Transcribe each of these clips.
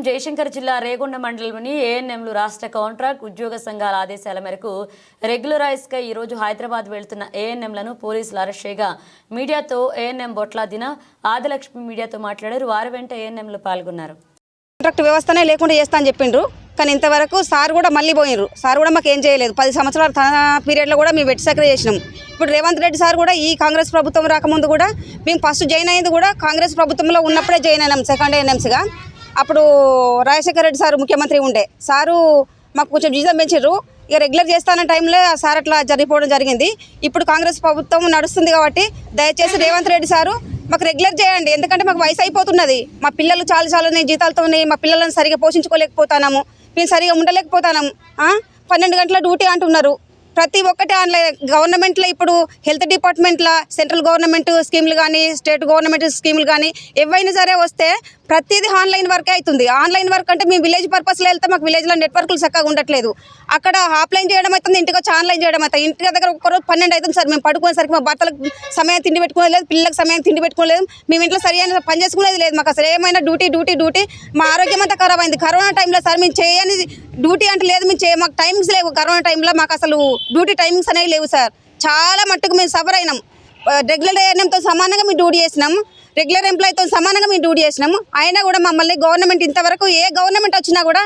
జయశంకర్ జిల్లా రేగొండ మండలంలోని ఏఎన్ఎంలు రాష్ట్ర కాంట్రాక్ట్ ఉద్యోగ సంఘాల ఆదేశాల మేరకు రెగ్యులరైజ్గా ఈరోజు హైదరాబాద్ వెళ్తున్న ఏఎన్ఎంలను పోలీసులు అరెస్ట్ చేయగా మీడియాతో ఏఎన్ఎం బొట్ల దిన ఆదిలక్ష్మి మీడియాతో మాట్లాడారు. వారి వెంట ఏఎన్ఎంలు పాల్గొన్నారు. కాంట్రాక్ట్ వ్యవస్థనే లేకుండా చేస్తా అని చెప్పిండ్రు, కానీ ఇంతవరకు సార్ కూడా మళ్ళీ పోయినరు. సార్ కూడా మాకు ఏం చేయలేదు. 10 సంవత్సరాల తన పీరియడ్లో కూడా మేము వెట్టి సక్రియ చేసినాం. ఇప్పుడు రేవంత్ రెడ్డి సార్ కూడా ఈ కాంగ్రెస్ ప్రభుత్వం రాకముందు కూడా మేము ఫస్ట్ జాయిన్ అయ్యింది కూడా కాంగ్రెస్ ప్రభుత్వంలో ఉన్నప్పుడే జాయిన్ అయినాం, సెకండ్ ఏఎన్ఎంస్గా. అప్పుడు రాజశేఖర రెడ్డి సార్ ముఖ్యమంత్రి ఉండే. సారు మాకు కొంచెం జీతం పెంచారు. ఇక రెగ్యులర్ చేస్తాన టైంలో సార్ అట్లా జరిగిపోవడం జరిగింది. ఇప్పుడు కాంగ్రెస్ ప్రభుత్వం నడుస్తుంది కాబట్టి దయచేసి రేవంత్ రెడ్డి సారు మాకు రెగ్యులర్ చేయండి. ఎందుకంటే మాకు వయసు అయిపోతున్నది. మా పిల్లలు చాలా జీతాలతో మా పిల్లలను సరిగా పోషించుకోలేకపోతున్నాము, మేము సరిగా ఉండలేకపోతున్నాము. 12 గంటల డ్యూటీ అంటున్నారు. ప్రతి ఒక్కటి ఆన్లైన్. గవర్నమెంట్లో ఇప్పుడు హెల్త్ డిపార్ట్మెంట్లో సెంట్రల్ గవర్నమెంట్ స్కీములు కానీ స్టేట్ గవర్నమెంట్ స్కీములు కానీ ఏవైనా సరే వస్తే ప్రతిదీ ఆన్లైన్ వర్కే అవుతుంది. ఆన్లైన్ వర్క్ అంటే మేము విలేజ్ పర్పస్లో వెళ్తే మాకు విలేజ్లో నెట్వర్క్లు చక్కగా ఉండట్లేదు. అక్కడ ఆఫ్లైన్ చేయడం అవుతుంది, ఇంటికి వచ్చి ఆన్లైన్ చేయడం అవుతుంది. ఇంటి దగ్గర ఒక్కరోజు 12 అవుతుంది సార్. మేము పడుకునేసరికి మా భర్తలకు సమయం తిండి పెట్టుకోలేదు, పిల్లలకు సమయం తిండి పెట్టుకోలేదు. మేము ఇంట్లో సరైన పని చేసుకునేది లేదు. మాకు అసలు ఏమైనా డ్యూటీ మా ఆరోగ్యం అంతా ఖరాబ్ అయింది. కరోనా టైంలో సార్ మేము చేయని డ్యూటీ అంటే లేదు, మేము మాకు టైమింగ్స్ లేవు. కరోనా టైంలో మాకు అసలు డ్యూటీ టైమింగ్స్ అనేవి లేవు సార్. చాలా మట్టుకు మేము సఫర్ అయినాం. రెగ్యులర్ ఏఎన్ఎంతో సమానంగా మేము డ్యూటీ చేసినాం, రెగ్యులర్ ఎంప్లాయీతో సమానంగా మేము డ్యూటీ చేసినాము. అయినా కూడా మమ్మల్ని గవర్నమెంట్ ఇంతవరకు ఏ గవర్నమెంట్ వచ్చినా కూడా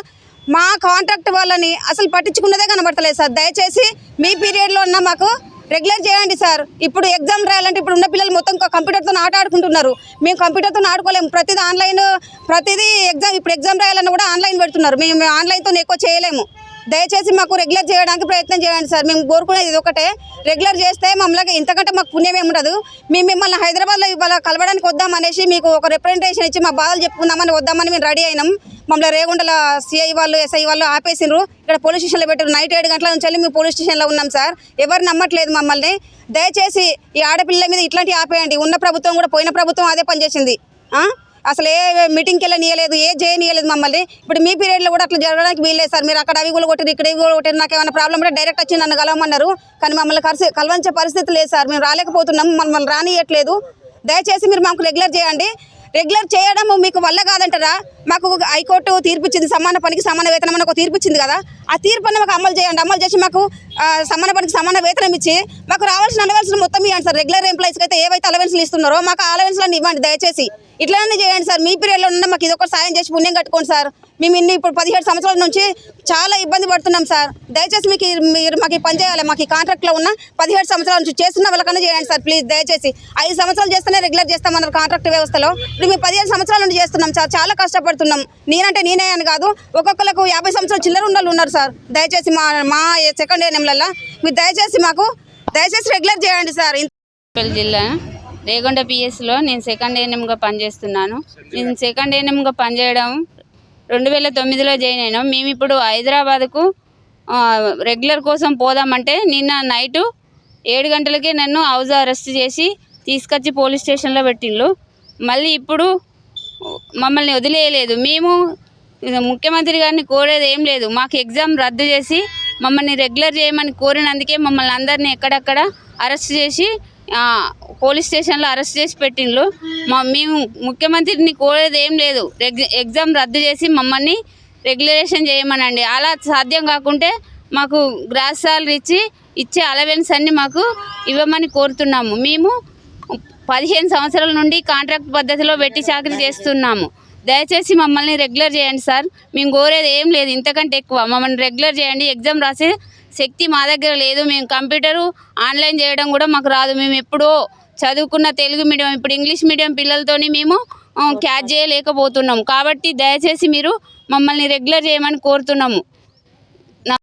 మా కాంట్రాక్ట్ వాళ్ళని అసలు పట్టించుకున్నదే కనబడతలేదు సార్. దయచేసి మీ పీరియడ్లో ఉన్న మాకు రెగ్యులర్ చేయండి సార్. ఇప్పుడు ఎగ్జామ్ రాయాలంటే ఇప్పుడు ఉన్న పిల్లలు మొత్తం కంప్యూటర్తో ఆట ఆడుకుంటున్నారు. మేము కంప్యూటర్తో ఆడుకోలేము. ప్రతిదీ ఆన్లైన్, ప్రతిదీ ఎగ్జామ్. ఇప్పుడు ఎగ్జామ్ రాయాలన్నా కూడా ఆన్లైన్ పెడుతున్నారు. మేము ఆన్లైన్తో ఎక్కువ చేయలేము. దయచేసి మాకు రెగ్యులర్ చేయడానికి ప్రయత్నం చేయండి సార్. మేము కోరుకునేది ఇది ఒకటే, రెగ్యులర్ చేస్తే మమ్మల్ని ఇంతకంటే మాకు పుణ్యం ఏమి ఉండదు. మేము మిమ్మల్ని హైదరాబాద్లో ఇవాళ కలవడానికి వద్దామనేసి మీకు ఒక రిప్రజెంటేషన్ ఇచ్చి మా బాధలు చెప్పుకుందామని వద్దామని మేము రెడీ అయినాం. మమ్మల్ని రేగొండల సిఐ వాళ్ళు ఎస్ఐ వాళ్ళు ఆపేసినారు. ఇక్కడ పోలీస్ స్టేషన్లో పెట్టారు. నైట్ 7 గంటల నుంచి వెళ్ళి మేము పోలీస్ స్టేషన్లో ఉన్నాం సార్. ఎవరు నమ్మట్లేదు మమ్మల్ని. దయచేసి ఈ ఆడపిల్లల మీద ఇట్లాంటివి ఆపేయండి. ఉన్న ప్రభుత్వం కూడా, పోయిన ప్రభుత్వం అదే పనిచేసింది. అసలు ఏ మీటింగ్కి వెళ్ళనియలేదు, ఏ చేయనియలేదు మమ్మల్ని. ఇప్పుడు మీ పీరియడ్లో కూడా అట్లా జరగడానికి వీల్లేదు సార్. మీరు అక్కడ అవి కూడా కొట్టారు, ఇక్కడ ఇవి కూడా కొట్టారు. నాకు ఏమైనా ప్రాబ్లం ఉంటే డైరెక్ట్ వచ్చి నన్ను కలవమన్నారు, కానీ మమ్మల్ని కలవంచే పరిస్థితి లేదు సార్. మేము రాలేకపోతున్నాము, మమ్మల్ని రానియట్లేదు. దయచేసి మీరు మాకు రెగ్యులర్ చేయండి. రెగ్యులర్ చేయడం మీకు వల్ల కాదంటారా? మాకు హైకోర్టు తీర్పు ఇచ్చింది, సమాన పనికి సమాన వేతనం అని ఒక తీర్పు ఇచ్చింది కదా. ఆ తీర్పుని మాకు అమలు చేయండి. అమలు చేసి మాకు సమాన పనికి సమాన వేతనం ఇచ్చి మాకు రావాల్సిన అలవెన్స్లు మొత్తం ఇవ్వండి సార్. రెగ్యులర్ ఎంప్లాయీస్కి అయితే ఏవైతే అలవెన్స్లు ఇస్తున్నారో మాకు ఆ అలవెన్స్లను ఇవ్వండి దయచేసి. ఇట్లానే చేయండి సార్. మీ పీరియడ్లో ఉన్న మాకు ఇది ఒక సాయం చేసి పుణ్యం కట్టుకోండి సార్. మేము ఇప్పుడు 17 సంవత్సరాల నుంచి చాలా ఇబ్బంది పడుతున్నాం సార్. దయచేసి మీరు మాకు పని చేయాలి. మాకు ఈ కాంట్రాక్ట్లో ఉన్న 17 సంవత్సరాల నుంచి చేస్తున్న వాళ్ళకన్నా చేయండి సార్ ప్లీజ్. దయచేసి 5 సంవత్సరాలు చేస్తేనే రెగ్యులర్ చేస్తామన్నారు కాంట్రాక్ట్ వ్యవస్థలో. ఇప్పుడు మేము 15 సంవత్సరాల నుండి చేస్తున్నాం సార్. చాలా కష్టపడుతున్నాం. నేనంటే నేనే అని కాదు, ఒక్కొక్కరికి 50 సంవత్సరాలు చిల్లర ఉండాలి ఉన్నారు సార్. దయచేసి మా సెకండ్ ఏఎన్ఎంలలో మీరు దయచేసి రెగ్యులర్ చేయండి సార్. జిల్లా రేగొండ పిఎస్లో నేను సెకండ్ ఏఎన్ఎంగా పనిచేస్తున్నాను. నేను సెకండ్ ఏఎన్ఎంగా పనిచేయడం 2009లో జాయిన్ అయినాం. మేము ఇప్పుడు హైదరాబాద్కు రెగ్యులర్ కోసం పోదామంటే నిన్న నైటు 7 గంటలకే నన్ను హౌస్ అరెస్ట్ చేసి తీసుకొచ్చి పోలీస్ స్టేషన్లో పెట్టిళ్ళు. మళ్ళీ ఇప్పుడు మమ్మల్ని వదిలేయలేదు. మేము ముఖ్యమంత్రి గారిని కోరేది ఏం లేదు. మాకు ఎగ్జామ్ రద్దు చేసి మమ్మల్ని రెగ్యులర్ చేయమని కోరినందుకే మమ్మల్ని అందరినీ ఎక్కడక్కడ అరెస్ట్ చేసి పోలీస్ స్టేషన్లో అరెస్ట్ చేసి పెట్టిండ్రు. మేము ముఖ్యమంత్రిని కోరేది ఏం లేదు. ఎగ్జామ్ రద్దు చేసి మమ్మల్ని రెగ్యులేషన్ చేయమనండి. అలా సాధ్యం కాకుంటే మాకు గ్రాస్ సాలరీ ఇచ్చే అలవెన్స్ అన్ని మాకు ఇవ్వమని కోరుతున్నాము. మేము 15 సంవత్సరాల నుండి కాంట్రాక్ట్ పద్ధతిలో వెట్టి చాకరీ చేస్తున్నాము. దయచేసి మమ్మల్ని రెగ్యులర్ చేయండి సార్. మేము కోరేది ఏం లేదు ఇంతకంటే ఎక్కువ. మమ్మల్ని రెగ్యులర్ చేయండి. ఎగ్జామ్ రాసే శక్తి మా దగ్గర లేదు. మేము కంప్యూటరు ఆన్లైన్ చేయడం కూడా మాకు రాదు. మేము ఎప్పుడో చదువుకున్న తెలుగు మీడియం, ఇప్పుడు ఇంగ్లీష్ మీడియం పిల్లలతోని మేము క్యాచ్ చేయలేకపోతున్నాము. కాబట్టి దయచేసి మీరు మమ్మల్ని రెగ్యులర్ చేయమని కోరుతున్నాము.